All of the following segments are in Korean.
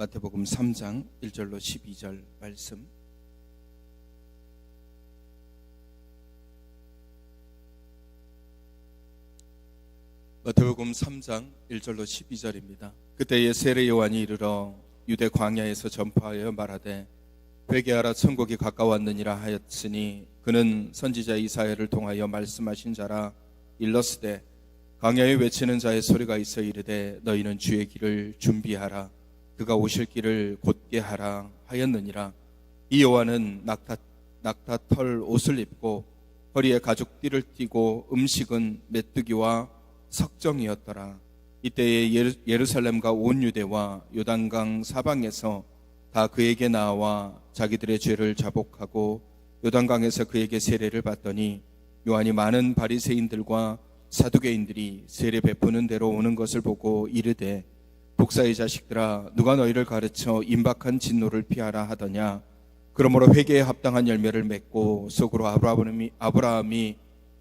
마태복음 3장 1절로 12절 말씀. 마태복음 3장 1절로 12절입니다. 그때에 세례 요한이 이르러 유대 광야에서 전파하여 말하되 회개하라 천국이 가까웠느니라 하였으니 그는 선지자 이사야를 통하여 말씀하신 자라. 일러스되 광야에 외치는 자의 소리가 있어 이르되 너희는 주의 길을 준비하라, 그가 오실 길을 곧게 하라 하였느니라. 이 요한은 낙타털 옷을 입고 허리에 가죽띠를 띠고 음식은 메뚜기와 석정이었더라. 이때에 예루살렘과 온 유대와 요단강 사방에서 다 그에게 나와 자기들의 죄를 자복하고 요단강에서 그에게 세례를 받더니 요한이 많은 바리새인들과 사두개인들이 세례 베푸는 대로 오는 것을 보고 이르되 독사의 자식들아, 누가 너희를 가르쳐 임박한 진노를 피하라 하더냐. 그러므로 회개에 합당한 열매를 맺고 속으로 아브라함이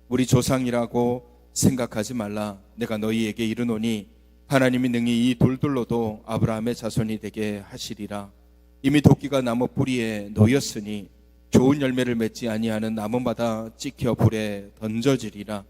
우리 조상이라고 생각하지 말라. 내가 너희에게 이르노니 하나님이 능히 이 돌들로도 아브라함의 자손이 되게 하시리라. 이미 도끼가 나무 뿌리에 놓였으니 좋은 열매를 맺지 아니하는 나무마다 찍혀 불에 던져지리라.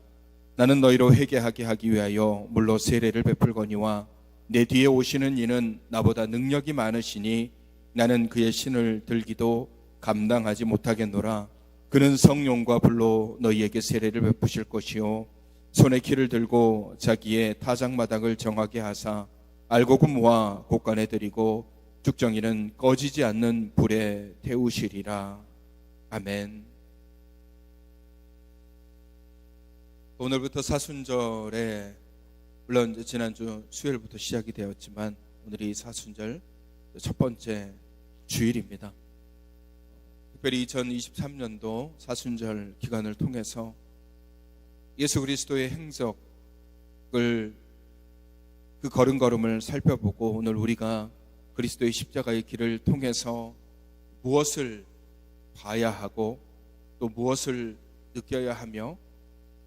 나는 너희로 회개하게 하기 위하여 물로 세례를 베풀거니와 내 뒤에 오시는 이는 나보다 능력이 많으시니 나는 그의 신을 들기도 감당하지 못하겠노라. 그는 성령과 불로 너희에게 세례를 베푸실 것이요 손에 키를 들고 자기의 타작마당을 정하게 하사 알곡은 모아 곳간에 들이고 죽정이는 꺼지지 않는 불에 태우시리라. 아멘. 오늘부터 사순절에, 물론 지난주 수요일부터 시작이 되었지만 오늘이 사순절 첫 번째 주일입니다. 특별히 2023년도 사순절 기간을 통해서 예수 그리스도의 행적을, 그 걸음걸음을 살펴보고 오늘 우리가 그리스도의 십자가의 길을 통해서 무엇을 봐야 하고 또 무엇을 느껴야 하며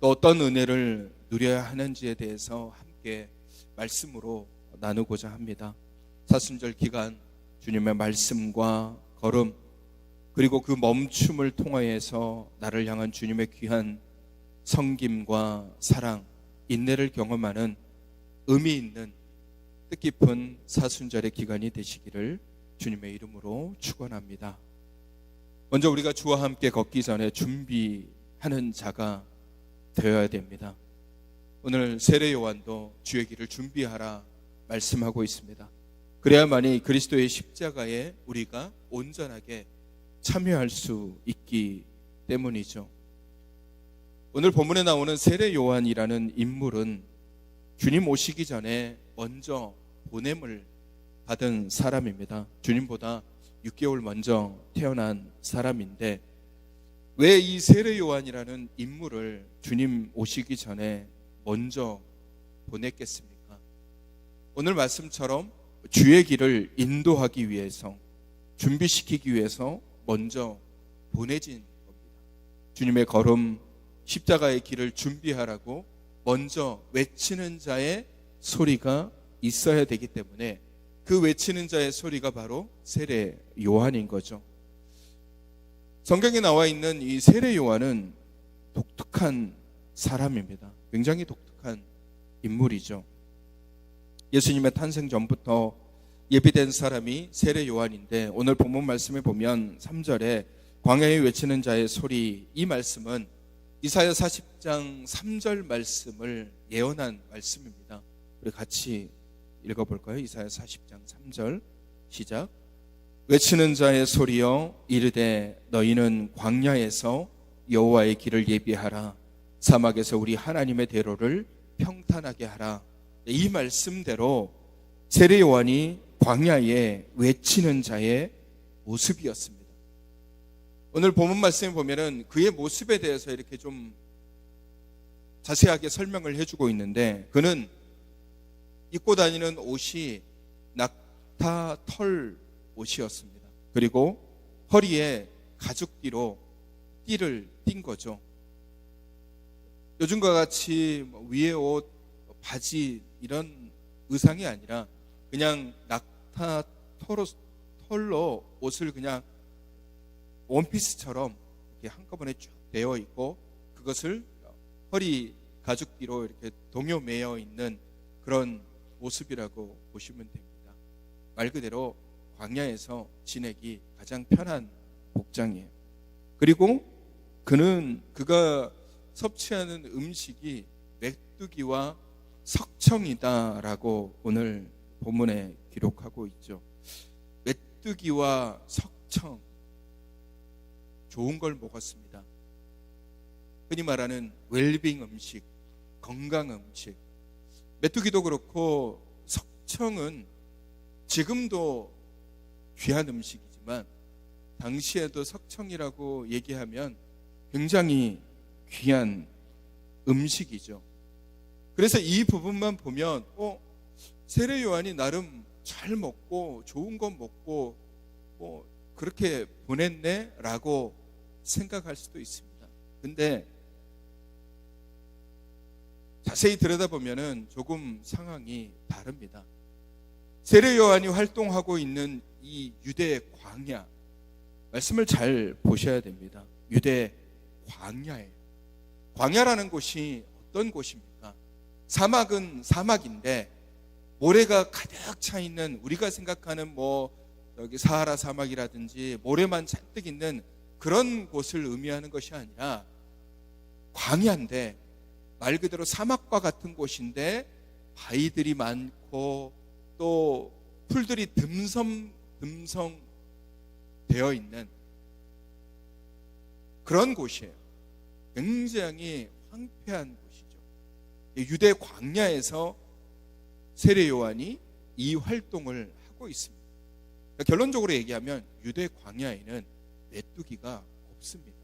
또 어떤 은혜를 누려야 하는지에 대해서 함께 말씀으로 나누고자 합니다. 사순절 기간 주님의 말씀과 걸음, 그리고 그 멈춤을 통하여서 나를 향한 주님의 귀한 섬김과 사랑, 인내를 경험하는 의미 있는 뜻깊은 사순절의 기간이 되시기를 주님의 이름으로 축원합니다. 먼저 우리가 주와 함께 걷기 전에 준비하는 자가 되어야 됩니다. 오늘 세례 요한도 주의 길을 준비하라 말씀하고 있습니다. 그래야만이 그리스도의 십자가에 우리가 온전하게 참여할 수 있기 때문이죠. 오늘 본문에 나오는 세례 요한이라는 인물은 주님 오시기 전에 먼저 보냄을 받은 사람입니다. 주님보다 6개월 먼저 태어난 사람인데 왜 이 세례 요한이라는 인물을 주님 오시기 전에 먼저 보냈겠습니까? 오늘 말씀처럼 주의 길을 인도하기 위해서, 준비시키기 위해서 먼저 보내진 겁니다. 주님의 걸음, 십자가의 길을 준비하라고 먼저 외치는 자의 소리가 있어야 되기 때문에 그 외치는 자의 소리가 바로 세례 요한인 거죠. 성경에 나와 있는 이 세례 요한은 독특한 사람입니다. 굉장히 독특한 인물이죠. 예수님의 탄생 전부터 예비된 사람이 세례 요한인데 오늘 본문 말씀에 보면 3절에 광야에 외치는 자의 소리, 이 말씀은 이사야 40장 3절 말씀을 예언한 말씀입니다. 우리 같이 읽어볼까요? 이사야 40장 3절 시작. 외치는 자의 소리여 이르되 너희는 광야에서 여호와의 길을 예비하라, 사막에서 우리 하나님의 대로를 평탄하게 하라. 이 말씀대로 세례 요한이 광야에 외치는 자의 모습이었습니다. 오늘 본문 말씀에 보면은 그의 모습에 대해서 이렇게 좀 자세하게 설명을 해주고 있는데 그는 입고 다니는 옷이 낙타털 옷이었습니다. 그리고 허리에 가죽띠로 띠를 띈 거죠. 요즘과 같이 위에 옷, 바지 이런 의상이 아니라 그냥 낙타털 털로 옷을 그냥 원피스처럼 이렇게 한꺼번에 쭉 되어 있고 그것을 허리 가죽띠로 이렇게 동여매어 있는 그런 모습이라고 보시면 됩니다. 말 그대로 광야에서 지내기 가장 편한 복장이에요. 그리고 그가 섭취하는 음식이 메뚜기와 석청이다라고 오늘 본문에 기록하고 있죠. 메뚜기와 석청, 좋은 걸 먹었습니다. 흔히 말하는 웰빙 음식, 건강 음식. 메뚜기도 그렇고 석청은 지금도 귀한 음식이지만 당시에도 석청이라고 얘기하면 굉장히 귀한 음식이죠. 그래서 이 부분만 보면 세례 요한이 나름 잘 먹고 좋은 거 먹고 그렇게 보냈네 라고 생각할 수도 있습니다. 근데 자세히 들여다보면 조금 상황이 다릅니다. 세례 요한이 활동하고 있는 이 유대 광야, 말씀을 잘 보셔야 됩니다. 유대 광야예요. 광야라는 곳이 어떤 곳입니까? 사막은 사막인데 모래가 가득 차 있는, 우리가 생각하는 여기 사하라 사막이라든지 모래만 잔뜩 있는 그런 곳을 의미하는 것이 아니라 광야인데 말 그대로 사막과 같은 곳인데 바위들이 많고 또 풀들이 듬성 되어 있는 그런 곳이에요. 굉장히 황폐한 곳이죠. 유대 광야에서 세례 요한이 이 활동을 하고 있습니다. 그러니까 결론적으로 얘기하면 유대 광야에는 메뚜기가 없습니다.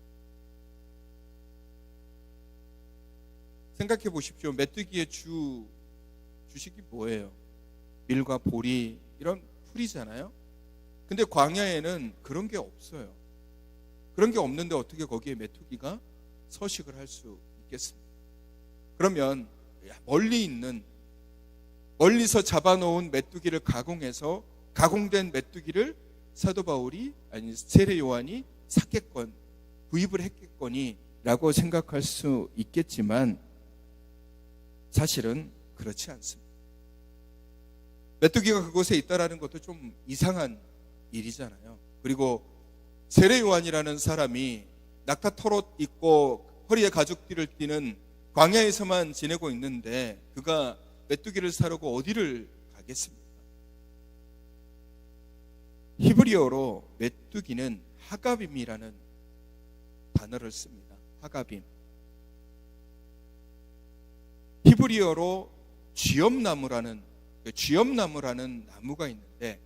생각해 보십시오. 메뚜기의 주식이 뭐예요? 밀과 보리, 이런 풀이잖아요. 근데 광야에는 그런 게 없어요. 그런 게 없는데 어떻게 거기에 메뚜기가 서식을 할 수 있겠습니까? 그러면 멀리서 잡아놓은 메뚜기를 가공해서 가공된 메뚜기를 사도 바울이, 아니 세례 요한이 샀겠건 구입을 했겠거니라고 생각할 수 있겠지만 사실은 그렇지 않습니다. 메뚜기가 그곳에 있다라는 것도 좀 이상한 일이잖아요. 그리고 세례 요한이라는 사람이 낙타 털옷 입고 허리에 가죽띠를 띠는 광야에서만 지내고 있는데 그가 메뚜기를 사려고 어디를 가겠습니까? 히브리어로 메뚜기는 하갑임이라는 단어를 씁니다. 하갑임. 히브리어로 쥐엄나무라는 나무가 있는데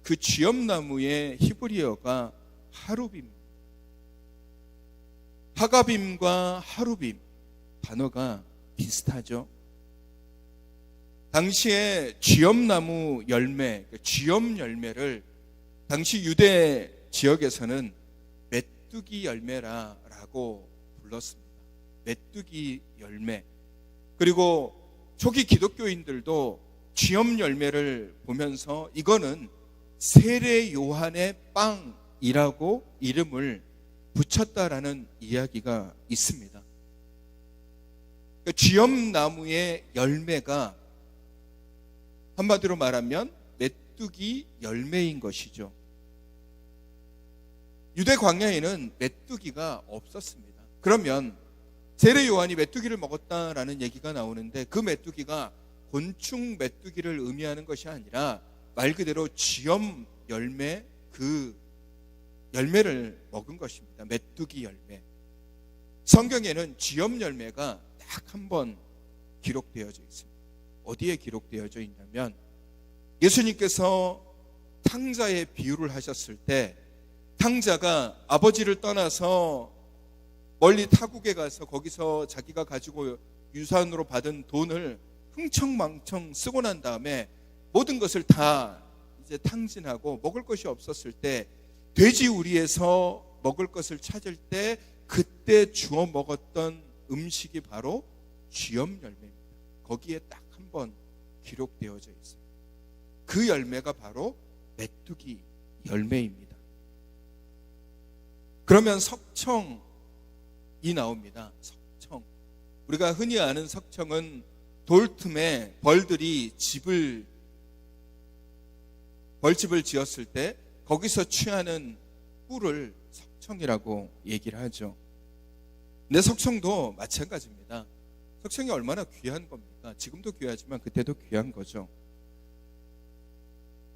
그 쥐엄나무의 히브리어가 하루빔입니다. 하갑임과 하루빔 단어가 비슷하죠. 당시에 쥐엄나무 열매, 쥐엄 열매를 당시 유대 지역에서는 메뚜기 열매라고 불렀습니다. 메뚜기 열매. 그리고 초기 기독교인들도 쥐엄 열매를 보면서 이거는 세례 요한의 빵이라고 이름을 붙였다라는 이야기가 있습니다. 그러니까 쥐엄 나무의 열매가 한마디로 말하면 메뚜기 열매인 것이죠. 유대 광야에는 메뚜기가 없었습니다. 그러면 세례 요한이 메뚜기를 먹었다라는 얘기가 나오는데 그 메뚜기가 곤충 메뚜기를 의미하는 것이 아니라 말 그대로 쥐엄 열매, 그 열매를 먹은 것입니다. 메뚜기 열매. 성경에는 쥐엄 열매가 딱 한 번 기록되어져 있습니다. 어디에 기록되어져 있냐면 예수님께서 탕자의 비유를 하셨을 때 탕자가 아버지를 떠나서 멀리 타국에 가서 거기서 자기가 가지고 유산으로 받은 돈을 흥청망청 쓰고 난 다음에 모든 것을 다 이제 탕진하고 먹을 것이 없었을 때 돼지우리에서 먹을 것을 찾을 때 그때 주워 먹었던 음식이 바로 쥐엄 열매입니다. 거기에 딱 한 번 기록되어져 있습니다. 그 열매가 바로 메뚜기 열매입니다. 그러면 석청이 나옵니다. 석청. 우리가 흔히 아는 석청은 돌틈에 벌들이 벌집을 지었을 때 거기서 취하는 꿀을 석청이라고 얘기를 하죠. 근데 석청도 마찬가지입니다. 석청이 얼마나 귀한 겁니까? 지금도 귀하지만 그때도 귀한 거죠.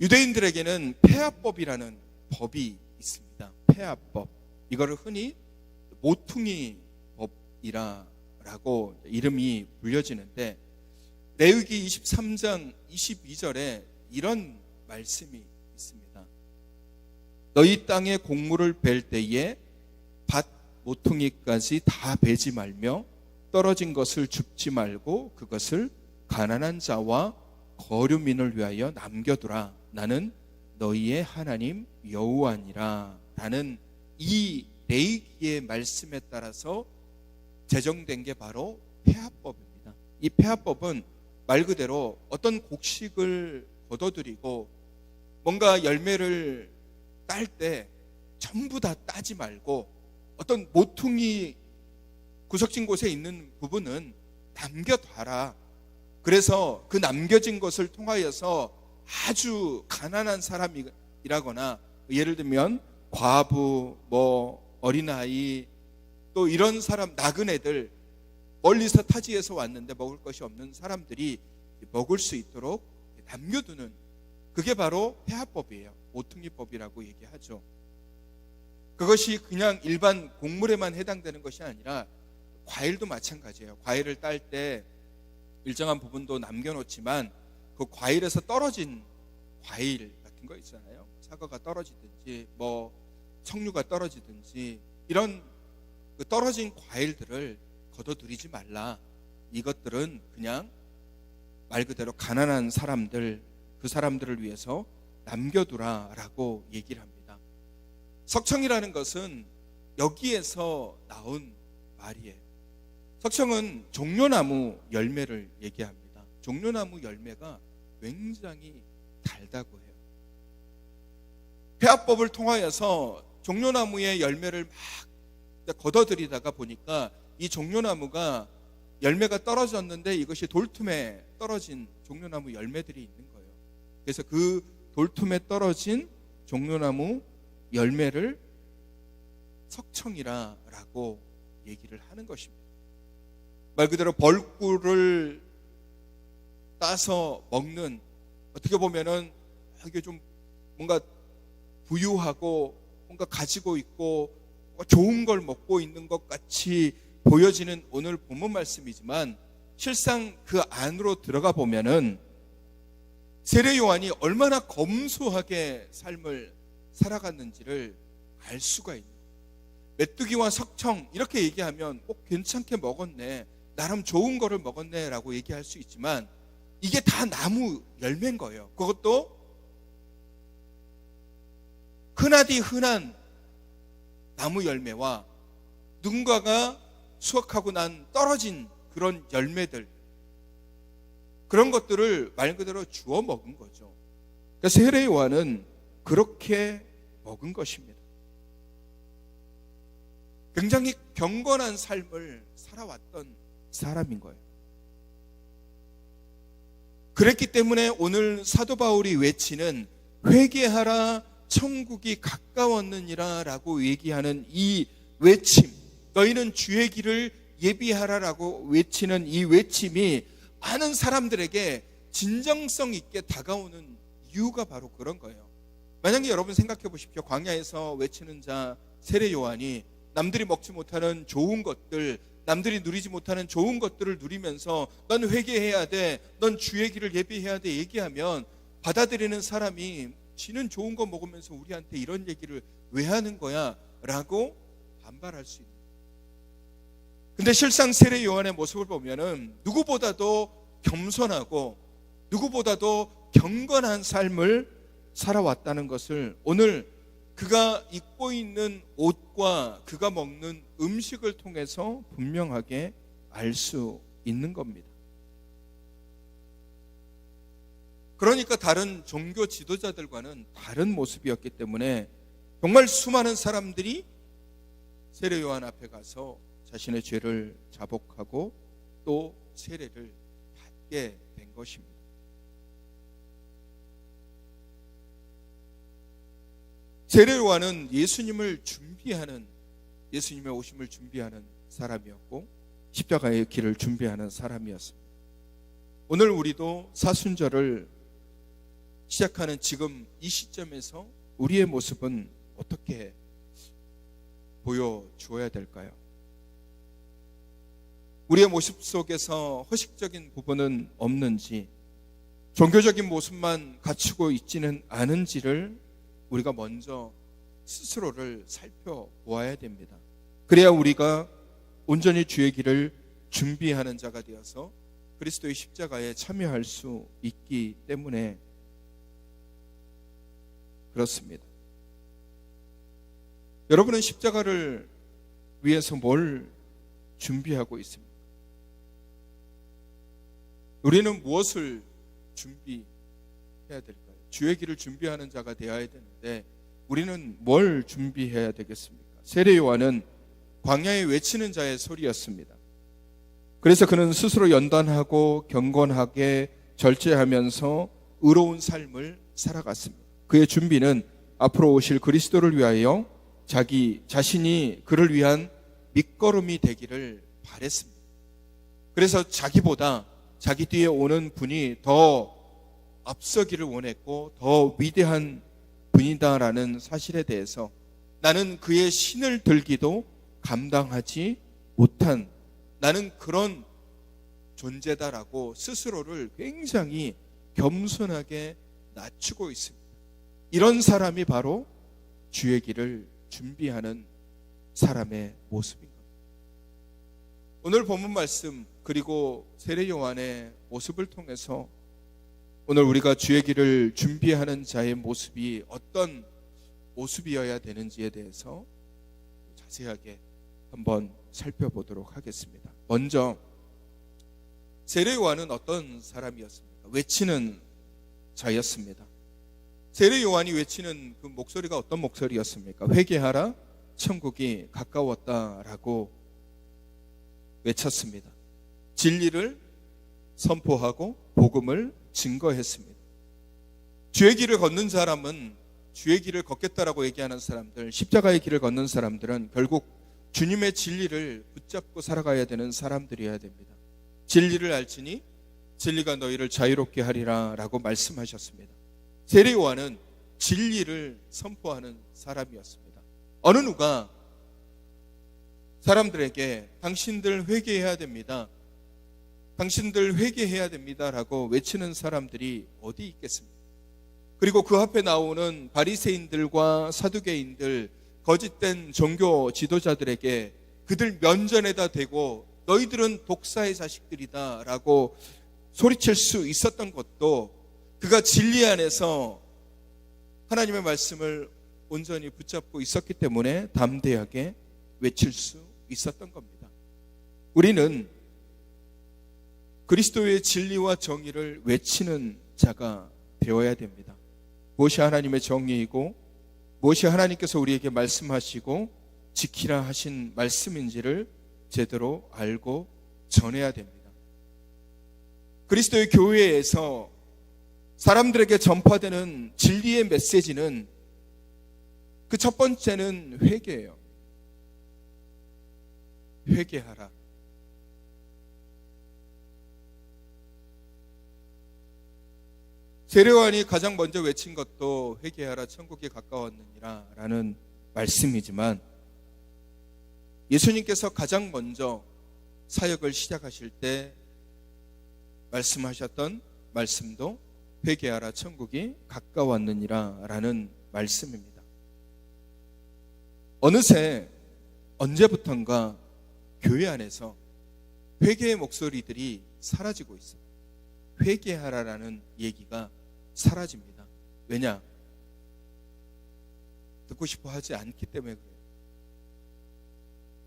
유대인들에게는 폐하법이라는 법이 있습니다. 폐하법. 이거를 흔히 모퉁이 법이라고 이름이 불려지는데, 레위기 23장 22절에 이런 말씀이 있습니다. 너희 땅에 곡물을 벨 때에 밭 모퉁이까지 다 베지 말며 떨어진 것을 줍지 말고 그것을 가난한 자와 거류민을 위하여 남겨두라. 나는 너희의 하나님 여호와니라. 라는 이 레위기의 말씀에 따라서 제정된 게 바로 폐하법입니다. 이 폐하법은 말 그대로 어떤 곡식을 거둬들이고 뭔가 열매를 딸 때 전부 다 따지 말고 어떤 모퉁이 구석진 곳에 있는 부분은 남겨둬라. 그래서 그 남겨진 것을 통하여서 아주 가난한 사람이라거나, 예를 들면 과부, 어린아이, 또 이런 사람, 나그네들, 멀리서 타지에서 왔는데 먹을 것이 없는 사람들이 먹을 수 있도록 남겨두는, 그게 바로 폐하법이에요. 모퉁이법이라고 얘기하죠. 그것이 그냥 일반 곡물에만 해당되는 것이 아니라 과일도 마찬가지예요. 과일을 딸 때 일정한 부분도 남겨놓지만 그 과일에서 떨어진 과일 같은 거 있잖아요. 사과가 떨어지든지 석류가 떨어지든지 이런 그 떨어진 과일들을 거둬들이지 말라. 이것들은 그냥 말 그대로 가난한 사람들, 그 사람들을 위해서 남겨두라라고 얘기를 합니다. 석청이라는 것은 여기에서 나온 말이에요. 석청은 종려나무 열매를 얘기합니다. 종려나무 열매가 굉장히 달다고 해요. 폐하법을 통하여서 종려나무의 열매를 막 걷어들이다가 보니까 이 종려나무가 열매가 떨어졌는데 이것이 돌틈에 떨어진 종려나무 열매들이 있는 거예요. 그래서 그 돌틈에 떨어진 종려나무 열매를 석청이라고 얘기를 하는 것입니다. 말 그대로 벌꿀을 따서 먹는, 어떻게 보면은 이게 좀 뭔가 부유하고 뭔가 가지고 있고 좋은 걸 먹고 있는 것 같이 보여지는 오늘 본문 말씀이지만, 실상 그 안으로 들어가 보면은 세례 요한이 얼마나 검소하게 삶을 살아갔는지를 알 수가 있는 거예요. 메뚜기와 석청 이렇게 얘기하면 괜찮게 먹었네, 나름 좋은 거를 먹었네 라고 얘기할 수 있지만, 이게 다 나무 열매인 거예요. 그것도 흔하디 흔한 나무 열매와 누군가가 수확하고 난 떨어진 그런 열매들, 그런 것들을 말 그대로 주워 먹은 거죠. 그러니까 세례 요한은 그렇게 먹은 것입니다. 굉장히 경건한 삶을 살아왔던 사람인 거예요. 그랬기 때문에 오늘 사도 바울이 외치는 회개하라 천국이 가까웠느니라 라고 얘기하는 이 외침, 너희는 주의 길을 예비하라라고 외치는 이 외침이 많은 사람들에게 진정성 있게 다가오는 이유가 바로 그런 거예요. 만약에 여러분 생각해 보십시오. 광야에서 외치는 자 세례 요한이 남들이 먹지 못하는 좋은 것들, 남들이 누리지 못하는 좋은 것들을 누리면서 넌 회개해야 돼, 넌 주의 길을 예비해야 돼 얘기하면 받아들이는 사람이 지는 좋은 거 먹으면서 우리한테 이런 얘기를 왜 하는 거야? 라고 반발할 수 있는 거예요. 근데 실상 세례 요한의 모습을 보면은 누구보다도 겸손하고 누구보다도 경건한 삶을 살아왔다는 것을 오늘 그가 입고 있는 옷과 그가 먹는 음식을 통해서 분명하게 알 수 있는 겁니다. 그러니까 다른 종교 지도자들과는 다른 모습이었기 때문에 정말 수많은 사람들이 세례 요한 앞에 가서 자신의 죄를 자복하고 또 세례를 받게 된 것입니다. 세례 요한은 예수님의 오심을 준비하는 사람이었고 십자가의 길을 준비하는 사람이었습니다. 오늘 우리도 사순절을 시작하는 지금 이 시점에서 우리의 모습은 어떻게 보여주어야 될까요? 우리의 모습 속에서 허식적인 부분은 없는지, 종교적인 모습만 갖추고 있지는 않은지를 우리가 먼저 스스로를 살펴보아야 됩니다. 그래야 우리가 온전히 주의 길을 준비하는 자가 되어서 그리스도의 십자가에 참여할 수 있기 때문에 그렇습니다. 여러분은 십자가를 위해서 뭘 준비하고 있습니까? 우리는 무엇을 준비해야 될까요? 주의 길을 준비하는 자가 되어야 되는데 우리는 뭘 준비해야 되겠습니까? 세례 요한은 광야에 외치는 자의 소리였습니다. 그래서 그는 스스로 연단하고 경건하게 절제하면서 의로운 삶을 살아갔습니다. 그의 준비는 앞으로 오실 그리스도를 위하여 자기 자신이 그를 위한 밑거름이 되기를 바랬습니다. 그래서 자기보다 자기 뒤에 오는 분이 더 앞서기를 원했고 더 위대한 분이다라는 사실에 대해서 나는 그의 신을 들기도 감당하지 못한 나는 그런 존재다라고 스스로를 굉장히 겸손하게 낮추고 있습니다. 이런 사람이 바로 주의 길을 준비하는 사람의 모습인 겁니다. 오늘 본문 말씀 그리고 세례 요한의 모습을 통해서 오늘 우리가 주의 길을 준비하는 자의 모습이 어떤 모습이어야 되는지에 대해서 자세하게 한번 살펴보도록 하겠습니다. 먼저 세례 요한은 어떤 사람이었습니까? 외치는 자였습니다. 세례 요한이 외치는 그 목소리가 어떤 목소리였습니까? 회개하라, 천국이 가까웠다라고 외쳤습니다. 진리를 선포하고 복음을 증거했습니다. 주의 길을 걷는 사람은 주의 길을 걷겠다라고 얘기하는 사람들, 십자가의 길을 걷는 사람들은 결국 주님의 진리를 붙잡고 살아가야 되는 사람들이어야 됩니다. 진리를 알지니 진리가 너희를 자유롭게 하리라 라고 말씀하셨습니다. 세례 요한은 진리를 선포하는 사람이었습니다. 어느 누가 사람들에게 당신들 회개해야 됩니다, 당신들 회개해야 됩니다라고 외치는 사람들이 어디 있겠습니까? 그리고 그 앞에 나오는 바리새인들과 사두개인들, 거짓된 종교 지도자들에게 그들 면전에다 대고 너희들은 독사의 자식들이다 라고 소리칠 수 있었던 것도 그가 진리 안에서 하나님의 말씀을 온전히 붙잡고 있었기 때문에 담대하게 외칠 수 있었던 겁니다. 우리는 그리스도의 진리와 정의를 외치는 자가 되어야 됩니다. 무엇이 하나님의 정의이고 무엇이 하나님께서 우리에게 말씀하시고 지키라 하신 말씀인지를 제대로 알고 전해야 됩니다. 그리스도의 교회에서 사람들에게 전파되는 진리의 메시지는 그 첫 번째는 회개예요. 회개하라. 세례 요한이 가장 먼저 외친 것도 회개하라 천국이 가까웠느니라 라는 말씀이지만 예수님께서 가장 먼저 사역을 시작하실 때 말씀하셨던 말씀도 회개하라 천국이 가까웠느니라 라는 말씀입니다. 어느새 언제부턴가 교회 안에서 회개의 목소리들이 사라지고 있습니다. 회개하라라는 얘기가 사라집니다. 왜냐? 듣고 싶어 하지 않기 때문에 그래요.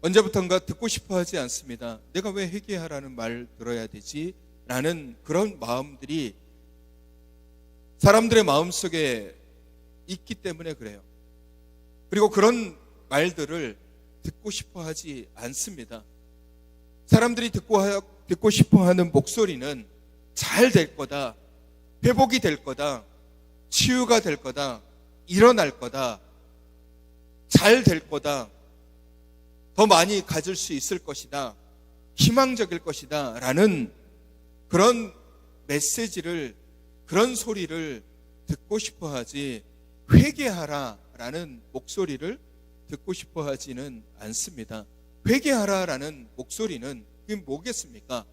언제부턴가 듣고 싶어 하지 않습니다. 내가 왜 회개하라는 말 들어야 되지? 라는 그런 마음들이 사람들의 마음속에 있기 때문에 그래요. 그리고 그런 말들을 듣고 싶어 하지 않습니다. 사람들이 듣고 싶어 하는 목소리는 잘 될 거다, 회복이 될 거다, 치유가 될 거다, 일어날 거다, 잘 될 거다, 더 많이 가질 수 있을 것이다, 희망적일 것이다 라는 그런 메시지를, 그런 소리를 듣고 싶어 하지, 회개하라 라는 목소리를 듣고 싶어 하지는 않습니다. 회개하라 라는 목소리는 그게 뭐겠습니까?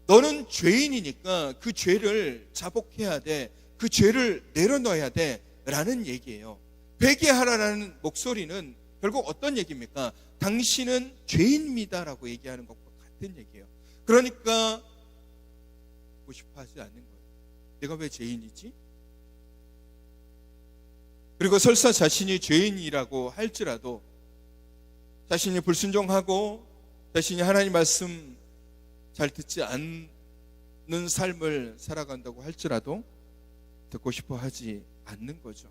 너는 죄인이니까 그 죄를 자복해야 돼, 그 죄를 내려놔야 돼 라는 얘기예요. 회개하라라는 목소리는 결국 어떤 얘기입니까? 당신은 죄인입니다 라고 얘기하는 것과 같은 얘기예요. 그러니까 듣고 싶어 하지 않는 거예요. 내가 왜 죄인이지? 그리고 설사 자신이 죄인이라고 할지라도, 자신이 불순종하고 자신이 하나님 말씀 잘 듣지 않는 삶을 살아간다고 할지라도 듣고 싶어 하지 않는 거죠.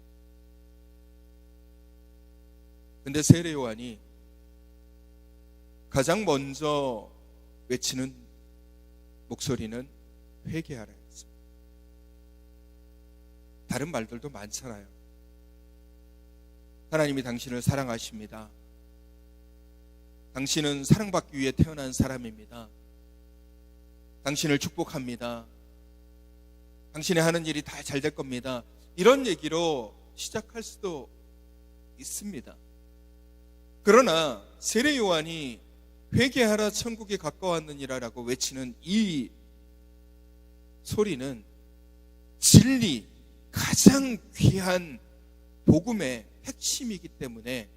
근데 세례 요한이 가장 먼저 외치는 목소리는 회개하라 했습니다. 다른 말들도 많잖아요. 하나님이 당신을 사랑하십니다. 당신은 사랑받기 위해 태어난 사람입니다. 당신을 축복합니다. 당신이 하는 일이 다 잘 될 겁니다. 이런 얘기로 시작할 수도 있습니다. 그러나 세례 요한이 회개하라 천국이 가까웠느니라 라고 외치는 이 소리는 진리, 가장 귀한 복음의 핵심이기 때문에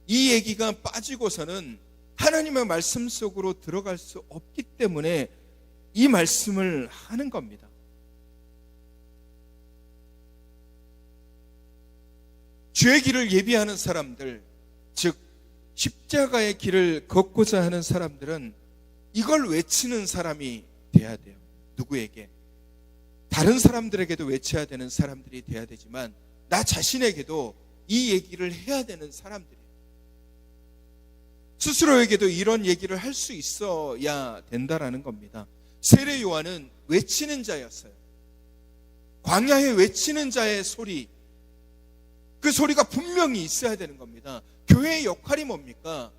이 얘기가 빠지고서는 하나님의 말씀 속으로 들어갈 수 없기 때문에 이 말씀을 하는 겁니다. 죄의 길을 예비하는 사람들, 즉 십자가의 길을 걷고자 하는 사람들은 이걸 외치는 사람이 돼야 돼요. 누구에게? 다른 사람들에게도 외쳐야 되는 사람들이 돼야 되지만 나 자신에게도 이 얘기를 해야 되는 사람들이에요. 스스로에게도 이런 얘기를 할 수 있어야 된다라는 겁니다. 세례 요한은 외치는 자였어요. 광야에 외치는 자의 소리, 그 소리가 분명히 있어야 되는 겁니다. 교회의 역할이 뭡니까?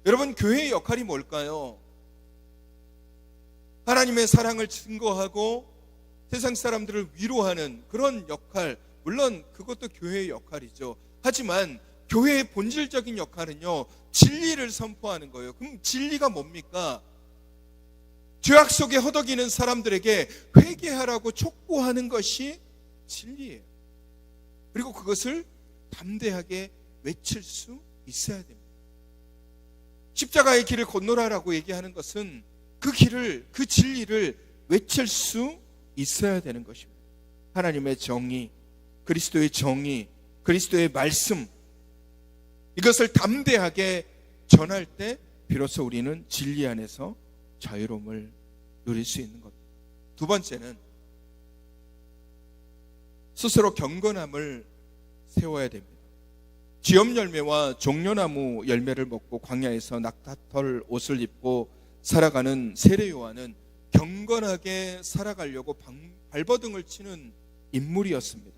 여러분, 교회의 역할이 뭘까요? 하나님의 사랑을 증거하고 세상 사람들을 위로하는 그런 역할, 물론 그것도 교회의 역할이죠. 하지만 교회의 본질적인 역할은요, 진리를 선포하는 거예요. 그럼 진리가 뭡니까? 죄악 속에 허덕이는 사람들에게 회개하라고 촉구하는 것이 진리예요. 그리고 그것을 담대하게 외칠 수 있어야 됩니다. 십자가의 길을 건너라라고 얘기하는 것은 그 길을, 그 진리를 외칠 수 있어야 되는 것입니다. 하나님의 정의, 그리스도의 정의, 그리스도의 말씀, 이것을 담대하게 전할 때 비로소 우리는 진리 안에서 자유로움을 누릴 수 있는 겁니다. 두 번째는 스스로 경건함을 세워야 됩니다. 지엄 열매와 종려나무 열매를 먹고 광야에서 낙타털 옷을 입고 살아가는 세례 요한은 경건하게 살아가려고 발버둥을 치는 인물이었습니다.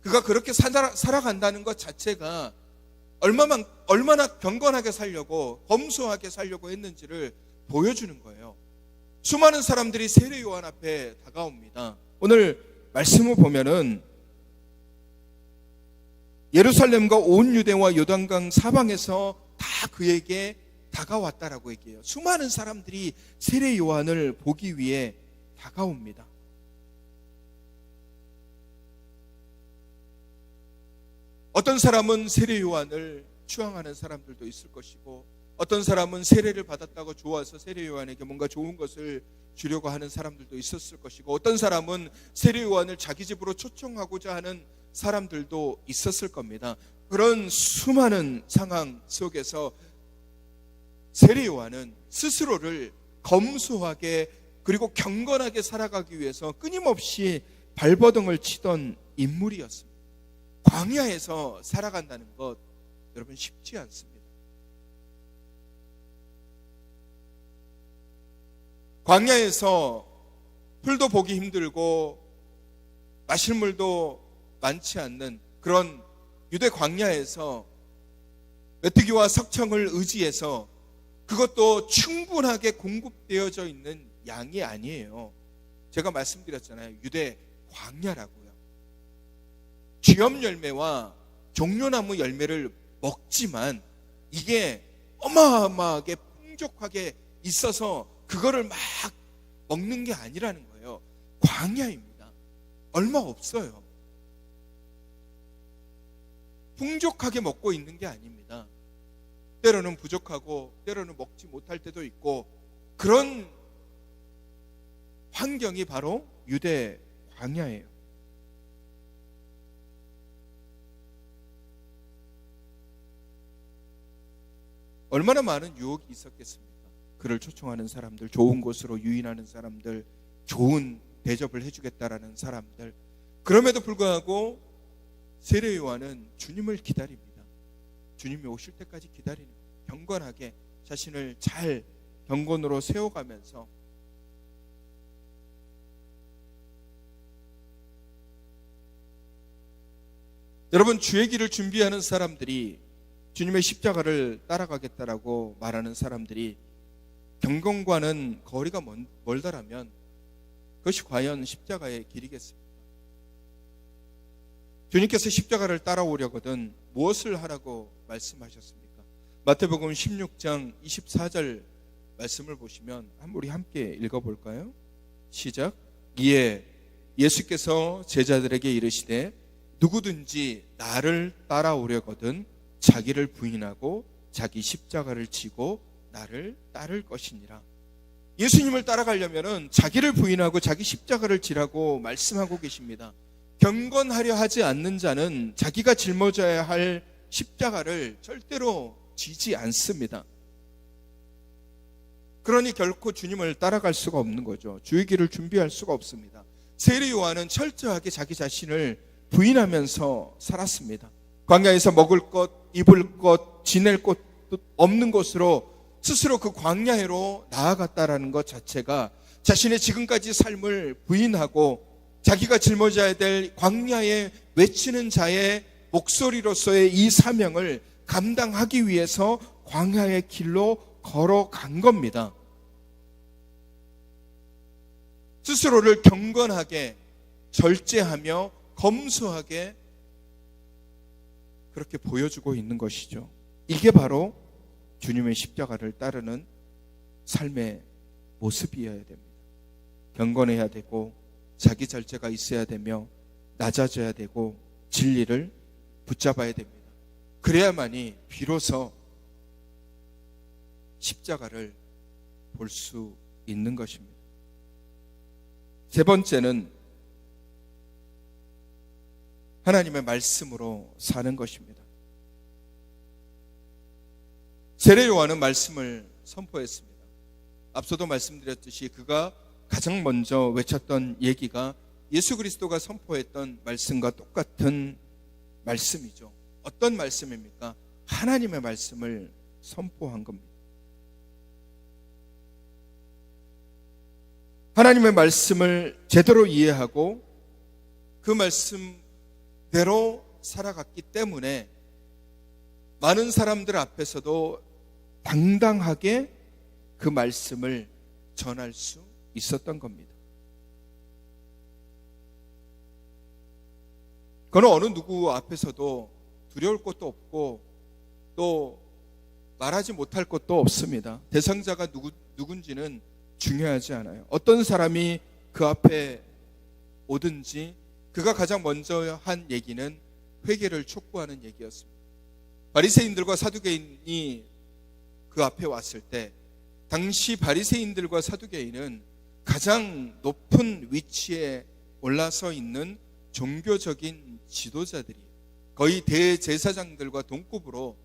그가 그렇게 살아간다는 것 자체가 얼마나 경건하게 살려고, 검소하게 살려고 했는지를 보여주는 거예요. 수많은 사람들이 세례 요한 앞에 다가옵니다. 오늘 말씀을 보면은 예루살렘과 온 유대와 요단강 사방에서 다 그에게 다가왔다라고 얘기해요. 수많은 사람들이 세례 요한을 보기 위해 다가옵니다. 어떤 사람은 세례 요한을 추앙하는 사람들도 있을 것이고, 어떤 사람은 세례를 받았다고 좋아서 세례 요한에게 뭔가 좋은 것을 주려고 하는 사람들도 있었을 것이고, 어떤 사람은 세례 요한을 자기 집으로 초청하고자 하는 사람들도 있었을 겁니다. 그런 수많은 상황 속에서 세례 요한은 스스로를 검소하게 그리고 경건하게 살아가기 위해서 끊임없이 발버둥을 치던 인물이었습니다. 광야에서 살아간다는 것 여러분 쉽지 않습니다. 광야에서 풀도 보기 힘들고 마실 물도 많지 않는 그런 유대 광야에서 메뚜기와 석청을 의지해서, 그것도 충분하게 공급되어져 있는 양이 아니에요. 제가 말씀드렸잖아요. 유대 광야라고요. 쥐염 열매와 종려나무 열매를 먹지만 이게 어마어마하게 풍족하게 있어서 그거를 막 먹는 게 아니라는 거예요. 광야입니다. 얼마 없어요. 풍족하게 먹고 있는 게 아닙니다. 때로는 부족하고 때로는 먹지 못할 때도 있고, 그런 환경이 바로 유대 광야예요. 얼마나 많은 유혹이 있었겠습니까? 그를 초청하는 사람들, 좋은 곳으로 유인하는 사람들, 좋은 대접을 해주겠다라는 사람들. 그럼에도 불구하고 세례 요한은 주님을 기다립니다. 주님이 오실 때까지 기다리는 거예요. 경건하게 자신을 잘 경건으로 세워가면서 여러분, 주의 길을 준비하는 사람들이, 주님의 십자가를 따라가겠다라고 말하는 사람들이 경건과는 거리가 멀다라면 그것이 과연 십자가의 길이겠습니까? 주님께서 십자가를 따라오려거든 무엇을 하라고 말씀하셨습니까? 마태복음 16장 24절 말씀을 보시면 우리 함께 읽어볼까요? 시작. 이에 예수께서 제자들에게 이르시되 누구든지 나를 따라오려거든 자기를 부인하고 자기 십자가를 지고 나를 따를 것이니라. 예수님을 따라가려면 자기를 부인하고 자기 십자가를 지라고 말씀하고 계십니다. 경건하려 하지 않는 자는 자기가 짊어져야 할 십자가를 절대로 지지 않습니다. 그러니 결코 주님을 따라갈 수가 없는 거죠. 주의 길을 준비할 수가 없습니다. 세례 요한은 철저하게 자기 자신을 부인하면서 살았습니다. 광야에서 먹을 것, 입을 것, 지낼 곳 없는 곳으로 스스로 그 광야로 나아갔다라는 것 자체가 자신의 지금까지 삶을 부인하고 자기가 짊어져야 될 광야에 외치는 자의 목소리로서의 이 사명을 감당하기 위해서 광야의 길로 걸어간 겁니다. 스스로를 경건하게, 절제하며 검소하게 그렇게 보여주고 있는 것이죠. 이게 바로 주님의 십자가를 따르는 삶의 모습이어야 됩니다. 경건해야 되고 자기 절제가 있어야 되며 낮아져야 되고 진리를 붙잡아야 됩니다. 그래야만이 비로소 십자가를 볼 수 있는 것입니다. 세 번째는 하나님의 말씀으로 사는 것입니다. 세례 요한은 말씀을 선포했습니다. 앞서도 말씀드렸듯이 그가 가장 먼저 외쳤던 얘기가 예수 그리스도가 선포했던 말씀과 똑같은 말씀이죠. 어떤 말씀입니까? 하나님의 말씀을 선포한 겁니다. 하나님의 말씀을 제대로 이해하고 그 말씀대로 살아갔기 때문에 많은 사람들 앞에서도 당당하게 그 말씀을 전할 수 있었던 겁니다. 그는 어느 누구 앞에서도 두려울 것도 없고 또 말하지 못할 것도 없습니다. 대상자가 누군지는 중요하지 않아요. 어떤 사람이 그 앞에 오든지 그가 가장 먼저 한 얘기는 회개를 촉구하는 얘기였습니다. 바리새인들과 사두개인이 그 앞에 왔을 때 당시 바리새인들과 사두개인은 가장 높은 위치에 올라서 있는 종교적인 지도자들이에요. 거의 대제사장들과 동급으로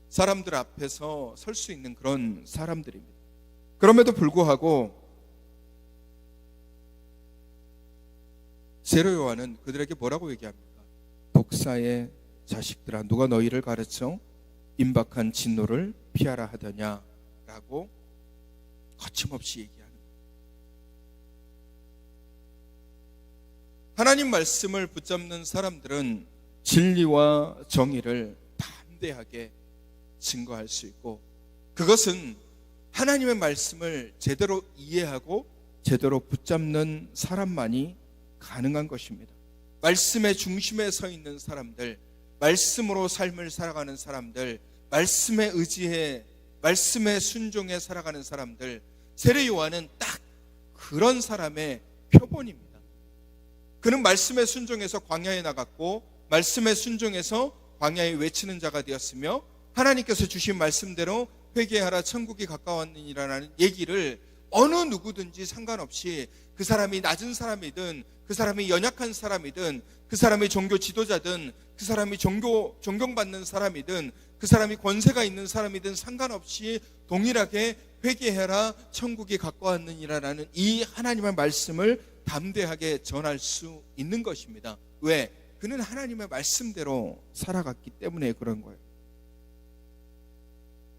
사람들 앞에서 설 수 있는 그런 사람들입니다. 그럼에도 불구하고 세례 요한은 그들에게 뭐라고 얘기합니까? 독사의 자식들아, 누가 너희를 가르쳐 임박한 진노를 피하라 하더냐라고 거침없이 얘기하는 거예요. 하나님 말씀을 붙잡는 사람들은 진리와 정의를 담대하게 증거할 수 있고, 그것은 하나님의 말씀을 제대로 이해하고 제대로 붙잡는 사람만이 가능한 것입니다. 말씀의 중심에 서 있는 사람들, 말씀으로 삶을 살아가는 사람들, 말씀에 의지해 말씀에 순종해 살아가는 사람들, 세례 요한은 딱 그런 사람의 표본입니다. 그는 말씀에 순종해서 광야에 나갔고, 말씀에 순종해서 광야에 외치는 자가 되었으며, 하나님께서 주신 말씀대로 회개하라 천국이 가까웠느니라는 얘기를 어느 누구든지 상관없이, 그 사람이 낮은 사람이든 그 사람이 연약한 사람이든 그 사람이 종교 지도자든 그 사람이 존경받는 사람이든 그 사람이 권세가 있는 사람이든 상관없이 동일하게 회개해라 천국이 가까웠느니라는 이 하나님의 말씀을 담대하게 전할 수 있는 것입니다. 왜? 그는 하나님의 말씀대로 살아갔기 때문에 그런 거예요.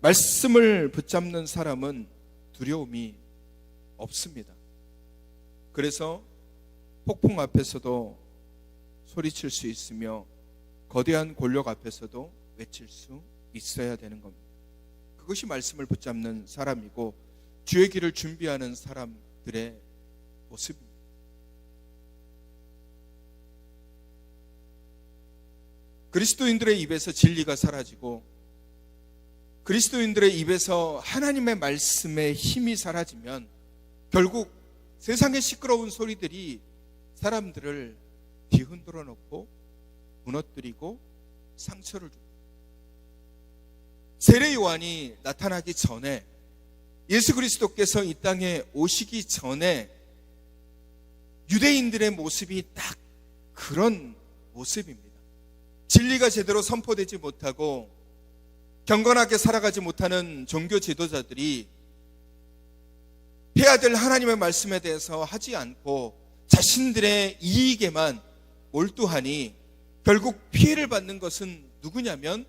말씀을 붙잡는 사람은 두려움이 없습니다. 그래서 폭풍 앞에서도 소리칠 수 있으며 거대한 권력 앞에서도 외칠 수 있어야 되는 겁니다. 그것이 말씀을 붙잡는 사람이고 주의 길을 준비하는 사람들의 모습입니다. 그리스도인들의 입에서 진리가 사라지고 그리스도인들의 입에서 하나님의 말씀의 힘이 사라지면 결국 세상의 시끄러운 소리들이 사람들을 뒤흔들어 놓고 무너뜨리고 상처를 줍니다. 세례 요한이 나타나기 전에, 예수 그리스도께서 이 땅에 오시기 전에 유대인들의 모습이 딱 그런 모습입니다. 진리가 제대로 선포되지 못하고 경건하게 살아가지 못하는 종교 지도자들이 해야 될 하나님의 말씀에 대해서 하지 않고 자신들의 이익에만 몰두하니 결국 피해를 받는 것은 누구냐면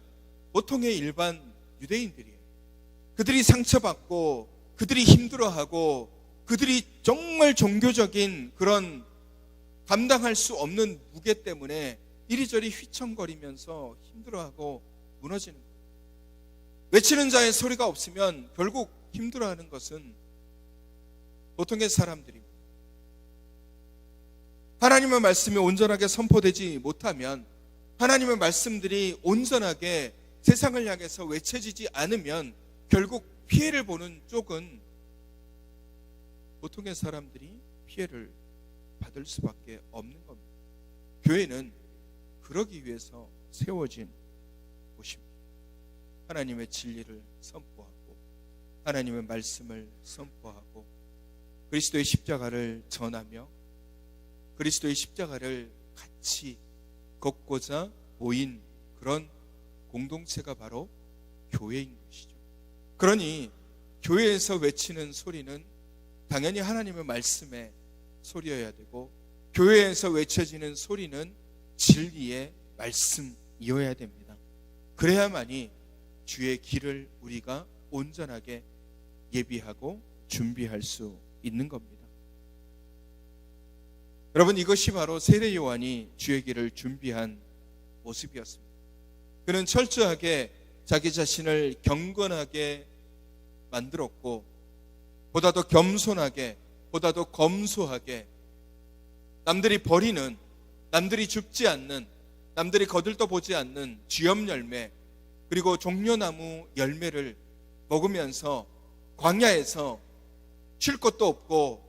보통의 일반 유대인들이에요. 그들이 상처받고 그들이 힘들어하고 그들이 정말 종교적인 그런 감당할 수 없는 무게 때문에 이리저리 휘청거리면서 힘들어하고 무너지는 거예요. 외치는 자의 소리가 없으면 결국 힘들어하는 것은 보통의 사람들입니다. 하나님의 말씀이 온전하게 선포되지 못하면, 하나님의 말씀들이 온전하게 세상을 향해서 외쳐지지 않으면 결국 피해를 보는 쪽은 보통의 사람들이 피해를 받을 수밖에 없는 겁니다. 교회는 그러기 위해서 세워진 곳입니다. 하나님의 진리를 선포하고 하나님의 말씀을 선포하고 그리스도의 십자가를 전하며 그리스도의 십자가를 같이 걷고자 모인 그런 공동체가 바로 교회인 것이죠. 그러니 교회에서 외치는 소리는 당연히 하나님의 말씀의 소리여야 되고, 교회에서 외쳐지는 소리는 진리의 말씀이어야 됩니다. 그래야만이 주의 길을 우리가 온전하게 예비하고 준비할 수 있는 겁니다. 여러분, 이것이 바로 세례 요한이 주의 길을 준비한 모습이었습니다. 그는 철저하게 자기 자신을 경건하게 만들었고, 보다 더 겸손하게, 보다 더 검소하게, 남들이 버리는, 남들이 줍지 않는, 남들이 거들떠보지 않는 쥐염 열매, 그리고 종려나무 열매를 먹으면서 광야에서 쉴 것도 없고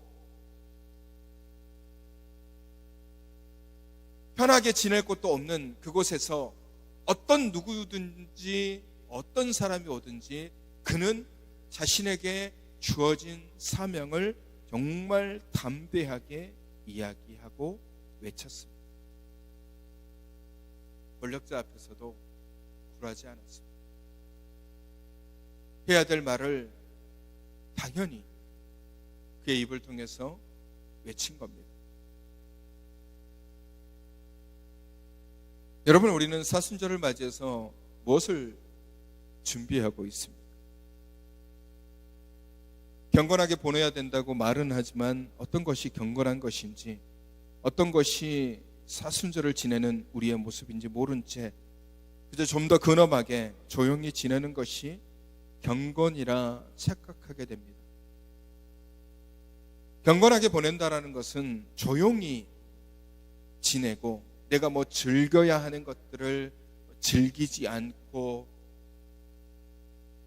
편하게 지낼 곳도 없는 그곳에서 어떤 누구든지 어떤 사람이 오든지 그는 자신에게 주어진 사명을 정말 담대하게 이야기하고 외쳤습니다. 권력자 앞에서도 굴하지 않았습니다. 해야 될 말을 당연히 그의 입을 통해서 외친 겁니다. 여러분, 우리는 사순절을 맞이해서 무엇을 준비하고 있습니까? 경건하게 보내야 된다고 말은 하지만 어떤 것이 경건한 것인지, 어떤 것이 사순절을 지내는 우리의 모습인지 모른 채 그저 좀 더 근엄하게 조용히 지내는 것이 경건이라 착각하게 됩니다. 경건하게 보낸다라는 것은 조용히 지내고 내가 즐겨야 하는 것들을 즐기지 않고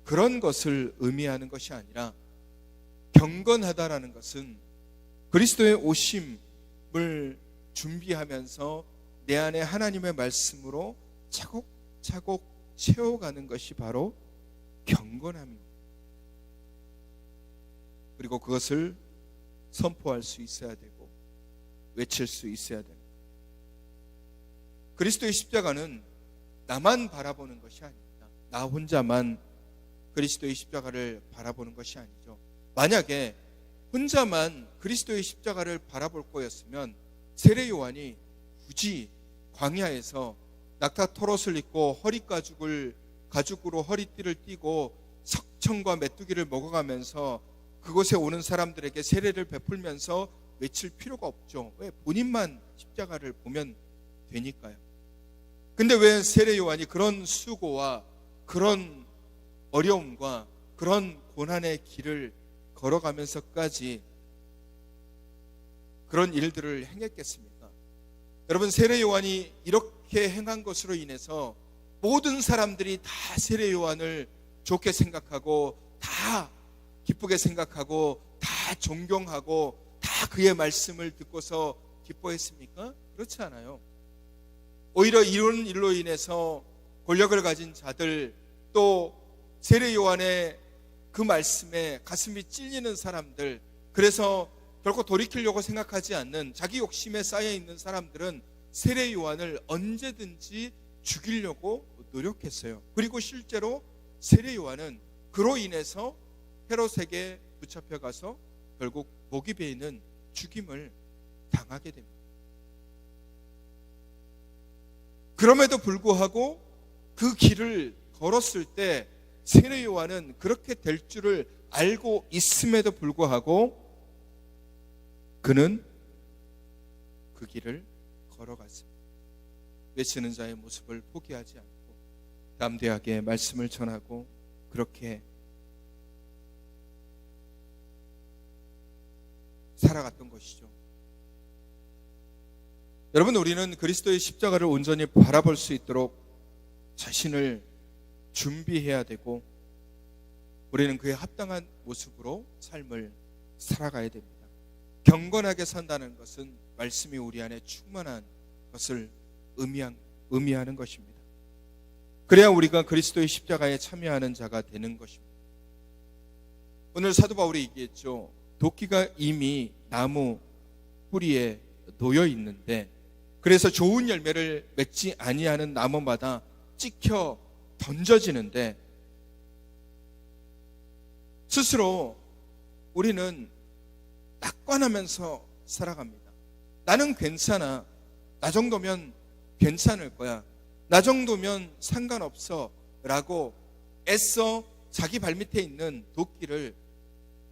그런 것을 의미하는 것이 아니라, 경건하다라는 것은 그리스도의 오심을 준비하면서 내 안에 하나님의 말씀으로 차곡차곡 채워가는 것이 바로 경건함입니다. 그리고 그것을 선포할 수 있어야 되고 외칠 수 있어야 됩니다. 그리스도의 십자가는 나만 바라보는 것이 아닙니다. 나 혼자만 그리스도의 십자가를 바라보는 것이 아니죠. 만약에 혼자만 그리스도의 십자가를 바라볼 거였으면 세례 요한이 굳이 광야에서 낙타 털옷을 입고 허리 가죽으로 허리띠를 띠고 석청과 메뚜기를 먹어가면서 그곳에 오는 사람들에게 세례를 베풀면서 외칠 필요가 없죠. 왜? 본인만 십자가를 보면 되니까요. 근데 왜 세례 요한이 그런 수고와 그런 어려움과 그런 고난의 길을 걸어가면서까지 그런 일들을 행했겠습니까? 여러분, 세례 요한이 이렇게 행한 것으로 인해서 모든 사람들이 다 세례 요한을 좋게 생각하고 다 기쁘게 생각하고 다 존경하고 다 그의 말씀을 듣고서 기뻐했습니까? 그렇지 않아요. 오히려 이런 일로 인해서 권력을 가진 자들, 또 세례 요한의 그 말씀에 가슴이 찔리는 사람들, 그래서 결코 돌이키려고 생각하지 않는 자기 욕심에 쌓여 있는 사람들은 세례 요한을 언제든지 죽이려고 노력했어요. 그리고 실제로 세례 요한은 그로 인해서 헤롯에게 붙잡혀가서 결국 목이 베이는 죽임을 당하게 됩니다. 그럼에도 불구하고 그 길을 걸었을 때 세례 요한은 그렇게 될 줄을 알고 있음에도 불구하고 그는 그 길을 걸어갔습니다. 외치는 자의 모습을 포기하지 않고 담대하게 말씀을 전하고 그렇게 살아갔던 것이죠. 여러분, 우리는 그리스도의 십자가를 온전히 바라볼 수 있도록 자신을 준비해야 되고 우리는 그에 합당한 모습으로 삶을 살아가야 됩니다. 경건하게 산다는 것은 말씀이 우리 안에 충만한 것을 의미하는 것입니다. 그래야 우리가 그리스도의 십자가에 참여하는 자가 되는 것입니다. 오늘 사도 바울이 얘기했죠. 도끼가 이미 나무 뿌리에 놓여 있는데, 그래서 좋은 열매를 맺지 아니하는 나무마다 찍혀 던져지는데, 스스로 우리는 낙관하면서 살아갑니다. 나는 괜찮아. 나 정도면 괜찮을 거야. 나 정도면 상관없어. 라고 애써 자기 발밑에 있는 도끼를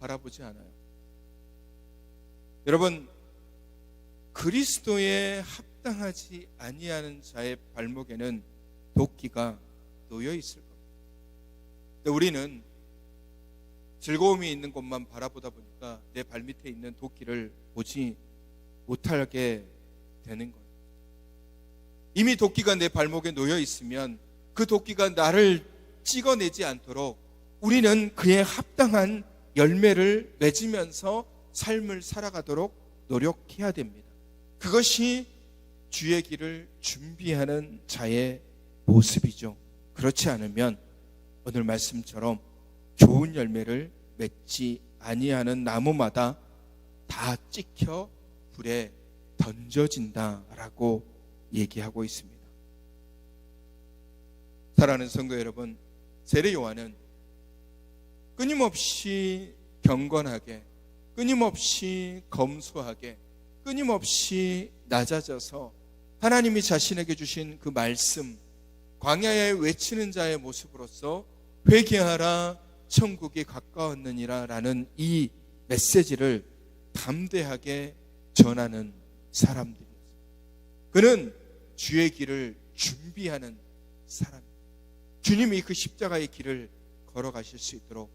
바라보지 않아요. 여러분, 그리스도에 합당하지 아니하는 자의 발목에는 도끼가 놓여 있을 겁니다. 근데 우리는 즐거움이 있는 곳만 바라보다 보니까 내 발밑에 있는 도끼를 보지 못하게 되는 거예요. 이미 도끼가 내 발목에 놓여 있으면 그 도끼가 나를 찍어내지 않도록 우리는 그에 합당한 열매를 맺으면서 삶을 살아가도록 노력해야 됩니다. 그것이 주의 길을 준비하는 자의 모습이죠. 그렇지 않으면 오늘 말씀처럼 좋은 열매를 맺지 아니하는 나무마다 다 찍혀 불에 던져진다라고 얘기하고 있습니다. 사랑하는 성도 여러분, 세례 요한은 끊임없이 경건하게, 끊임없이 검소하게, 끊임없이 낮아져서 하나님이 자신에게 주신 그 말씀, 광야에 외치는 자의 모습으로서 회개하라 천국이 가까웠느니라 라는 이 메시지를 담대하게 전하는 사람들이었습니다. 그는 주의 길을 준비하는 사람입니다. 주님이 그 십자가의 길을 걸어가실 수 있도록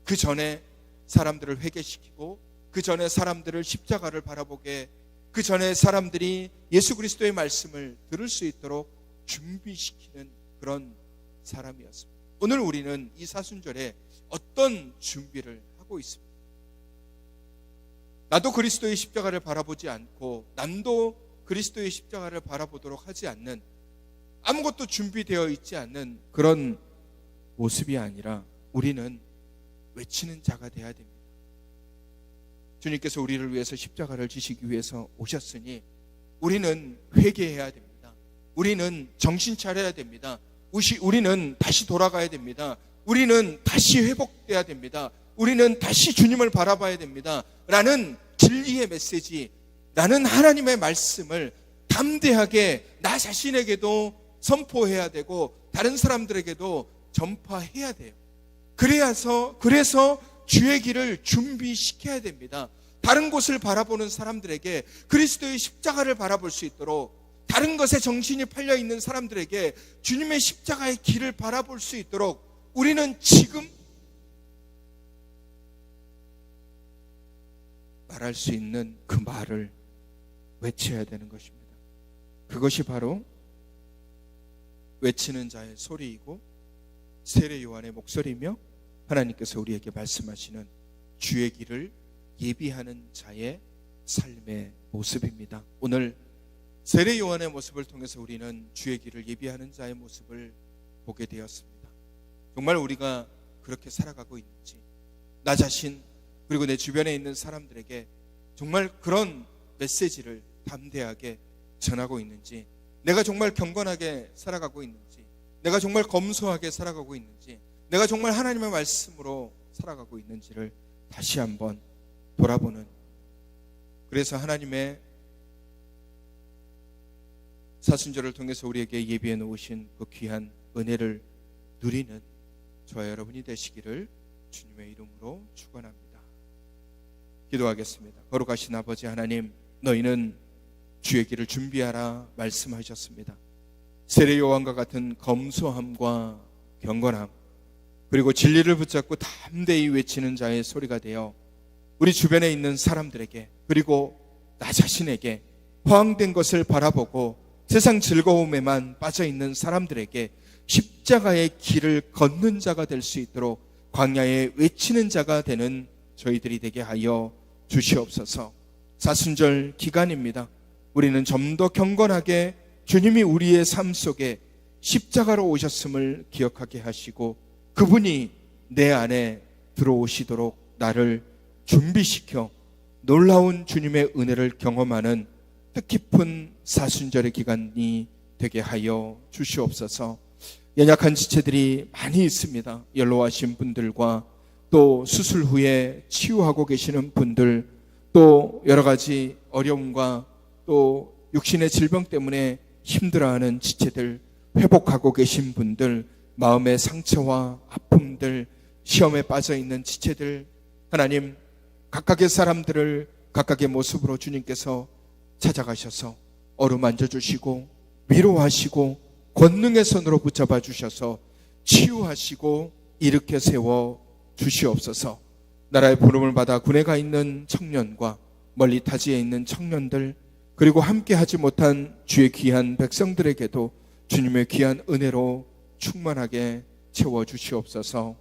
그 전에 사람들을 회개시키고 그 전에 사람들을 십자가를 바라보게, 그 전에 사람들이 예수 그리스도의 말씀을 들을 수 있도록 준비시키는 그런 사람이었습니다. 오늘 우리는 이 사순절에 어떤 준비를 하고 있습니까? 나도 그리스도의 십자가를 바라보지 않고 남도 그리스도의 십자가를 바라보도록 하지 않는, 아무것도 준비되어 있지 않는 그런 모습이 아니라 우리는 외치는 자가 되어야 됩니다. 주님께서 우리를 위해서 십자가를 지시기 위해서 오셨으니 우리는 회개해야 됩니다. 우리는 정신 차려야 됩니다. 우리는 다시 돌아가야 됩니다. 우리는 다시 회복돼야 됩니다. 우리는 다시 주님을 바라봐야 됩니다. 라는 진리의 메시지, 나는 하나님의 말씀을 담대하게 나 자신에게도 선포해야 되고 다른 사람들에게도 전파해야 돼요. 그래서 주의 길을 준비시켜야 됩니다. 다른 곳을 바라보는 사람들에게 그리스도의 십자가를 바라볼 수 있도록, 다른 것에 정신이 팔려 있는 사람들에게 주님의 십자가의 길을 바라볼 수 있도록 우리는 지금 말할 수 있는 그 말을 외쳐야 되는 것입니다. 그것이 바로 외치는 자의 소리이고 세례 요한의 목소리며 하나님께서 우리에게 말씀하시는 주의 길을 예비하는 자의 삶의 모습입니다. 오늘 세례 요한의 모습을 통해서 우리는 주의 길을 예비하는 자의 모습을 보게 되었습니다. 정말 우리가 그렇게 살아가고 있는지, 나 자신 그리고 내 주변에 있는 사람들에게 정말 그런 메시지를 담대하게 전하고 있는지, 내가 정말 경건하게 살아가고 있는지, 내가 정말 검소하게 살아가고 있는지, 내가 정말 하나님의 말씀으로 살아가고 있는지를 다시 한번 돌아보는, 그래서 하나님의 사순절을 통해서 우리에게 예비해 놓으신 그 귀한 은혜를 누리는 저와 여러분이 되시기를 주님의 이름으로 축원합니다. 기도하겠습니다. 거룩하신 아버지 하나님, 너희는 주의 길을 준비하라 말씀하셨습니다. 세례 요한과 같은 검소함과 경건함, 그리고 진리를 붙잡고 담대히 외치는 자의 소리가 되어 우리 주변에 있는 사람들에게, 그리고 나 자신에게 허황된 것을 바라보고 세상 즐거움에만 빠져있는 사람들에게 십자가의 길을 걷는 자가 될 수 있도록 광야에 외치는 자가 되는 저희들이 되게 하여 주시옵소서. 사순절 기간입니다. 우리는 좀 더 경건하게 주님이 우리의 삶 속에 십자가로 오셨음을 기억하게 하시고 그분이 내 안에 들어오시도록 나를 준비시켜 놀라운 주님의 은혜를 경험하는 뜻깊은 사순절의 기간이 되게 하여 주시옵소서. 연약한 지체들이 많이 있습니다. 연로하신 분들과 또 수술 후에 치유하고 계시는 분들, 또 여러 가지 어려움과 또 육신의 질병 때문에 힘들어하는 지체들, 회복하고 계신 분들, 마음의 상처와 아픔들, 시험에 빠져 있는 지체들, 하나님 각각의 사람들을 각각의 모습으로 주님께서 찾아가셔서 어루만져 주시고 위로하시고 권능의 손으로 붙잡아 주셔서 치유하시고 일으켜 세워 주시옵소서. 나라의 부름을 받아 군에 가 있는 청년과 멀리 타지에 있는 청년들, 그리고 함께 하지 못한 주의 귀한 백성들에게도 주님의 귀한 은혜로 충만하게 채워 주시옵소서.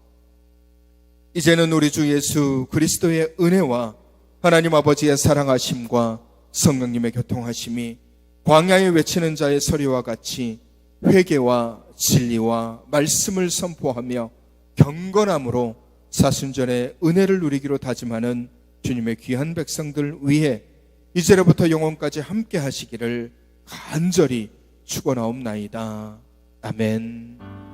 이제는 우리 주 예수 그리스도의 은혜와 하나님 아버지의 사랑하심과 성령님의 교통하심이 광야에 외치는 자의 소리와 같이 회개와 진리와 말씀을 선포하며 경건함으로 사순절의 은혜를 누리기로 다짐하는 주님의 귀한 백성들 위해 이제로부터 영원까지 함께 하시기를 간절히 축원하옵나이다. 아멘.